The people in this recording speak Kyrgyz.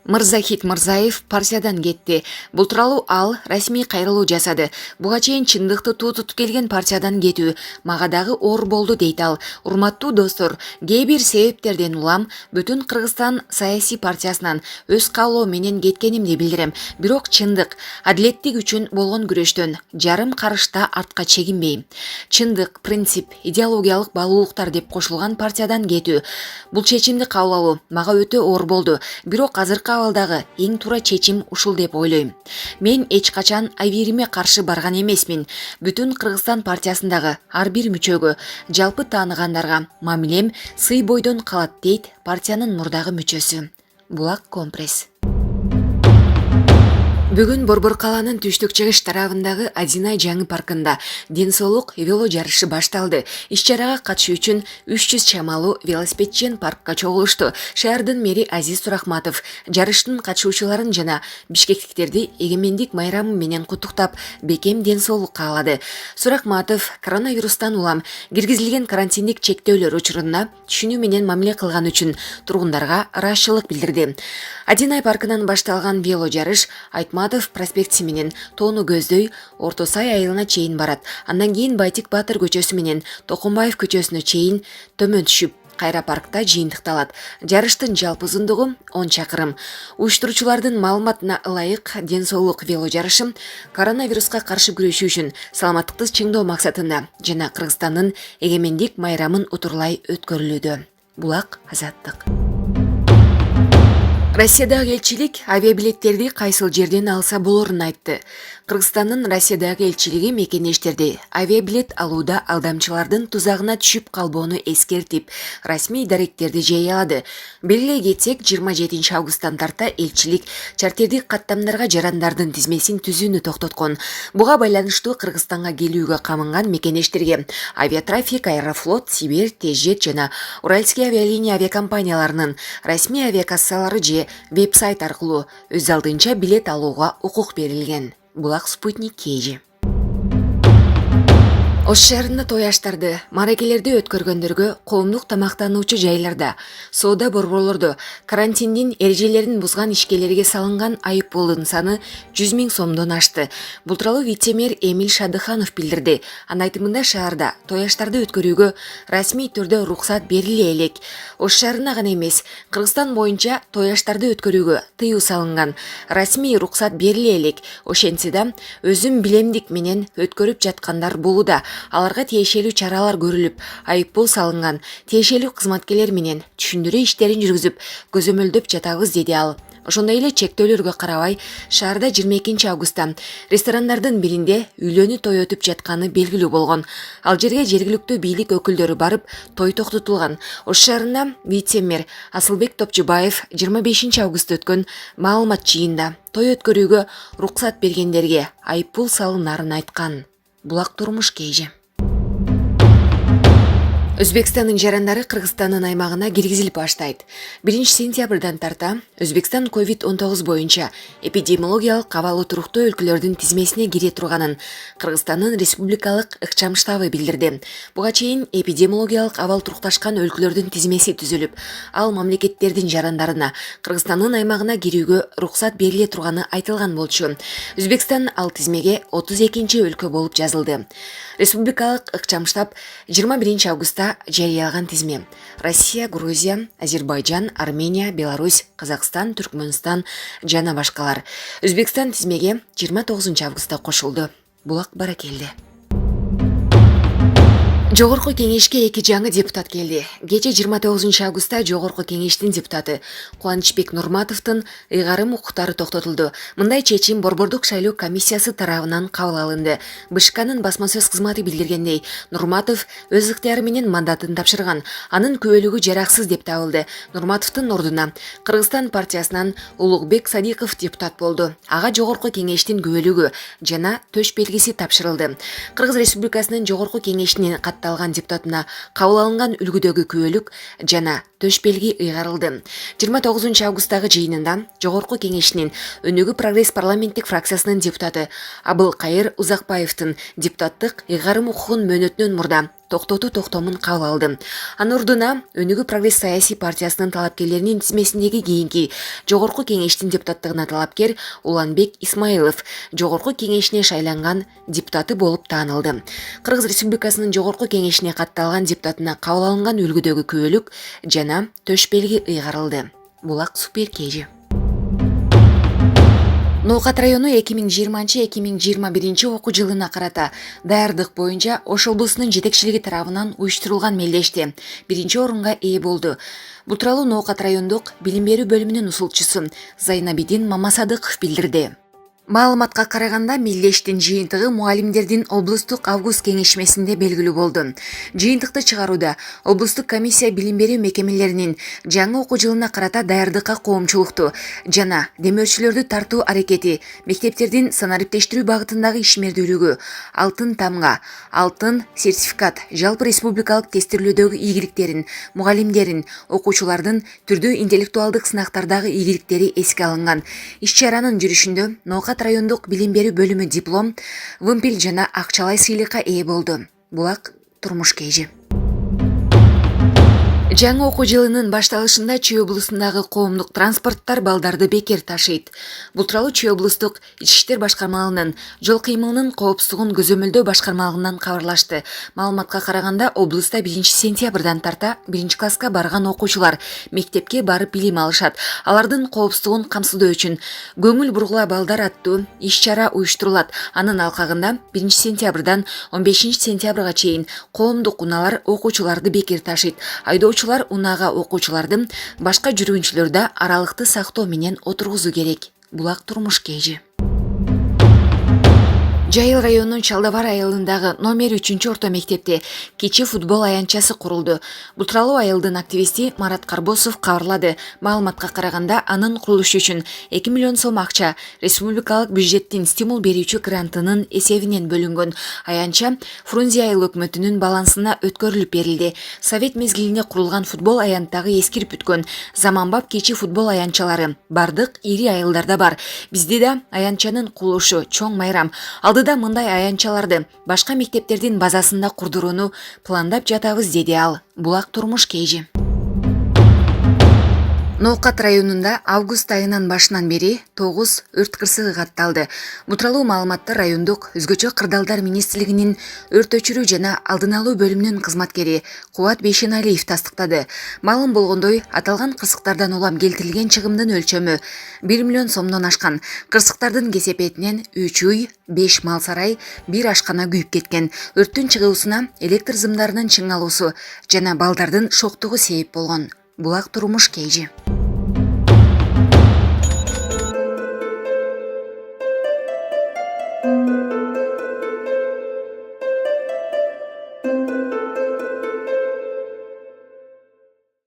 Мырзахит Мырзаев партиядан кетти. Бул тууралуу ал расмий кайрылуу жасады. Буга чейин чындыкты тутуп келген партиядан кетүү мага дагы оор болду дейт ал. Урматтуу достор, кээ бир себептерден улам бүтүн Кыргызстан саясий партиясынан өз каалоо менен кеткенимди билдирем. Бирок чындык, адилеттик үчүн болгон күрөштөн жарым карышта артка чегинбейм. Чындык, принцип, идеологиялык баалуулуктар деп кошулган партиядан кетүү. Бул чечимди кабыл алуу мага өтө оор болду. Бирок азыркы абалдагы эң туура чечим ушул деп ойлойм. Мен эч качан Айвериме каршы барган эмесмин. Бүтүн Кыргызстан партиясындагы ар бир мүчөгө, жалпы тааныгандарга мамилем сый бойдон калат дейт партиянын мурдагы мүчөсү. Булак Компресс. Бүгүн Борбор калаанын түштүк-чыгыш тарабындагы Адинай жаңы паркында ден соолук вело жарышы башталды. Иш-чарага катышуу үчүн 300 чамалуу велосипедчен паркка чогулушту. Шаардын мэри Азиз Сурахматов жарыштын катышуучуларын жана бишкектиктерди эгемендик майрамы менен куттуктап, бекем ден соолук каалады. Сурахматов коронавирустан улам киргизилген карантиндик чектөөлөр учурунда түшүнүү менен мамиле кылган үчүн тургундарга ыраазычылык билдирди. Адинай паркынан башталган вело жарыш Айтматов проспекти менен Тоону көздөй Орто Сай айылына чейин барат. Андан кийин Байтик Батыр көчөсү менен Токумбаев көчөсүнө чейин төмөн түшүп, кайра паркта жыйынтыкталат. Жарыштын жалпы узундугу 10 чакырым. Уюштуруучулардын маалыматына ылайык, ден соолук вело жарышы коронавируска каршы күрөшүү үчүн саламаттыкты чыңдоо максатында жана Кыргызстандын эгемендик майрамын утурлай өткөрүлүүдө. Булак Азаттык. Россиядагы элчилик авиабилеттерди кайсыл жерден алса болорун айтты. Кыргызстандын Россиядагы элчилиги мекендештерди авиабилет алууда алдамчылардын тузагына түшүп калбоону эскертип, расмий даректерди жарыялады. Белгилей кетсек, 27 августтан тарта элчилик чартердик каттамдарга жарандардын тизмесин түзүүнү токтоткон. Буга байланыштуу Кыргызстанга келүүгө камынган мекендештерге Авиатрафик, Аэрофлот, Сибирь, Тежет жана Уральский авиалиния авиакомпанияларынын расмий авиакассалары же веб-сайт аркылуу өз алдынча билет алууга укук берилген. Булак Спутник KG. Ош шаарында той аштарды, маракелерди өткөргөндөргө коомдук тамактануучу жайларда, соода борборлордо карантиндин эрежелерин бузган ишкерлерге салынган айыппулдун саны 100 000 сомдон ашты. Бул тууралуу вице-мэр Эмиль Шадыханов билдирди. Анын айтымында шаарда той аштарды өткөрүүгө расмий түрдө уруксат бериле элек. Ош шаарына гана эмес, Кыргызстан боюнча той аштарды өткөрүүгө тыюу салынган. Расмий уруксат бериле элек. Ошентсе да өзүм билемдик менен өткөрүп жаткандар болууда. Аларга тиешелүү чаралар көрүлүп, айыппул салынган. Тиешелүү кызматкерлер менен түшүндүрүү иштерин жүргүзүп, көзөмөлдөп жатабыз, деди ал. Ошондой эле чектөөлөргө карабай, шаарда 22 августта ресторандардын биринде үйлөнүү той өтүп жатканы белгилүү болгон. Ал жерге жергиликтүү бийлик өкүлдөрү барып, той токтотулган. Ош шаарында вице-мэр Асылбек Топчубаев 25 августта өткөн маалымат жыйында той өткөрүүгө уруксат бергендерге айыппул салынарын айткан. Булак Турмуш KG. Өзбекстандын жарандары Кыргызстандын аймагына киргизилип баштайт. 1 сентябрдан тарта Өзбекстан COVID-19 боюнча эпидемиологиялык абалы туруктуу өлкөлөрдүн тизмесине кире турганын Кыргызстандын республикалык ыкчам штабы билдирди. Буга чейин эпидемиологиялык абал турукташкан өлкөлөрдүн тизмеси түзүлүп, ал мамлекеттердин жарандарына Кыргызстандын аймагына кирүүгө уруксат бериле турганы айтылган болчу. Өзбекстан ал тизмеге 32 өлкө болуп жазылды. Республикалык ыкчам штаб 21 августта жарыялаган тизме: Россия, Грузия, Азербайджан, Армения, Беларусь, Казакстан, Түркмөнстан жана башкалар. Өзбекстан тизмеге 29 августта кошулду. Булак Баракелди. Жогорку кеңешке 2 жаңы депутат келди. Кече 29 августта Жогорку кеңештин депутаты Кубанычбек Нурматовдун ыйгарым укуктары токтотулду. Мындай чечим Борбордук шайлоо комиссиясы тарабынан кабыл алынды. БШКнын басма сөз кызматы билдиргендей, Нурматов өз ыктыяры менен мандатын тапшырган. Анын күбөлүгү жараксыз деп табылды. Нурматовдун ордуна Кыргызстан партиясынан Улукбек Садиков депутат болду. Ага Жогорку кеңештин күбөлүгү жана төш белгиси тапшырылды. Кыргыз Республикасынын Жогорку кеңешинин катталган депутатына кабыл алынган үлгүдөгү күбөлүк жана төш белги ыйгарылды. 29 августтагы жыйынында Жогорку Кеңешинин Өнүгүү Прогресс парламенттик фракциясынын депутаты Абылкайыр Узакбаевдин депутаттык ыйгарым укугун мөөнөтүнөн мурда токтотуу токтомун кабыл алды. Анын ордуна Өнүгүү Прогресс саясий партиясынын талапкерлеринин тизмесиндеги кийинки Жогорку Кеңештин депутаттыгына талапкер Уланбек Исмаилов Жогорку Кеңешине шайланган депутаты болуп таанылды. Кыргыз Республикасынын Жогорку Кеңешине катталган депутатына кабыл алынган үлгүдөгү күбөлүк жана төш белги ыйгарылды. Булак Супер KG. Ноокат району 2020-2021 окуу жылына карата даярдык боюнча Ош облусунун жетекчилиги тарабынан уюштурулган мелдеште биринчи орунга ээ болду. Бул тууралуу Ноокат райондук билим берүү бөлүмүнүн усулчусу Зайнабидин Мамасадыков билдирди. Маалыматка караганда мелдештин жыйынтыгы мугалимдердин облустук август кеңешмесинде белгилүү болду. Жыйынтыкты чыгарууда облустук комиссия билим берүү мекемелеринин жаңы окуу жылына карата даярдыкка коомчулукту жана демөөрчүлөрдү тартуу аракети, мектептердин санариптештирүү багытындагы ишмердүүлүгү, алтын тамга, алтын сертификат, жалпы республикалык тестирлөөдөгү ийгиликтерин, мугалимдерин, окуучулардын түрдүү интеллектуалдык сынактардагы ийгиликтери эске алынган. Иш-чаранын жүрүшүндө Ноокат райондук билим берүү бөлүмү диплом, вымпел жана акчалай сыйлыкка ээ болду. Булак Турмуш KG. Жаңы окуу жылынын башталышында Чүй облусундагы коомдук транспорттор балдарды бекер ташыйт. Бул тууралуу Чүй облустук Ички иштер башкармалыгынын жол кыймылынын коопсуздугун көзөмөлдөө башкармалыгынан кабарлашты. Маалыматка караганда, облуста 1-сентябрдан тарта 1-класска барган окуучулар мектепке барып билим алышат. Алардын коопсуздугун камсыздоо үчүн көңүл бургула балдар аттуу иш-чара уюштурулат. Анын алкагында 1-сентябрдан 15-сентябрга чейин коомдук унаалар окуучуларды бекер ташыйт. Айдоочулар унаага окуучуларды башка жүргүнчүлөрдө аралыкты сактоо менен отургузуу керек. Булак Турмуш KG. Жайыл районунун Чалдабар айылындагы номер 3-орто мектепте кечи футбол аянтчасы курулду. Бул тууралуу айылдын активисти Марат Карбосов кабарлады. Маалыматка караганда, анын курулушу үчүн 2 миллион сом акча республикалык бюджеттин стимул берүүчү грантынын эсебинен бөлүнгөн. Аянтча Фрунзе айыл өкмөтүнүн балансына өткөрүлүп берилди. Совет мезгилинде курулган футбол аянттагы эскирип бүткөн заманбап кечи футбол аянтчалары бардык ири айылдарда бар. Бизде да аянтчанын курулушу чоң майрам. Алдыда мындай аянтчаларды башка мектептердин базасында курдурууну пландап жатабыз, деди ал. Булак Турмуш KG. Ноокат районунда август айынын башынан бери 9 өрт кырсыгы катталды. Бул тууралуу маалыматты райондук өзгөчө кырдаалдар министрлигинин өрт өчүрүү жана алдын алуу бөлүмүнүн кызматкери Кубат Бейшеналиев тастыктады. Маалым болгондой, аталган кырсыктардан улам келтирилген чыгымдын өлчөмү 1 миллион сомдон ашкан. Кырсыктардын кесепетинен 3 үй, 5 мал сарай, 1 ашкана күйүп кеткен. Өрттүн чыгуусуна электр зымдарынын чыңалуусу жана балдардын шоктугу себеп болгон. Булак Турмуш KG.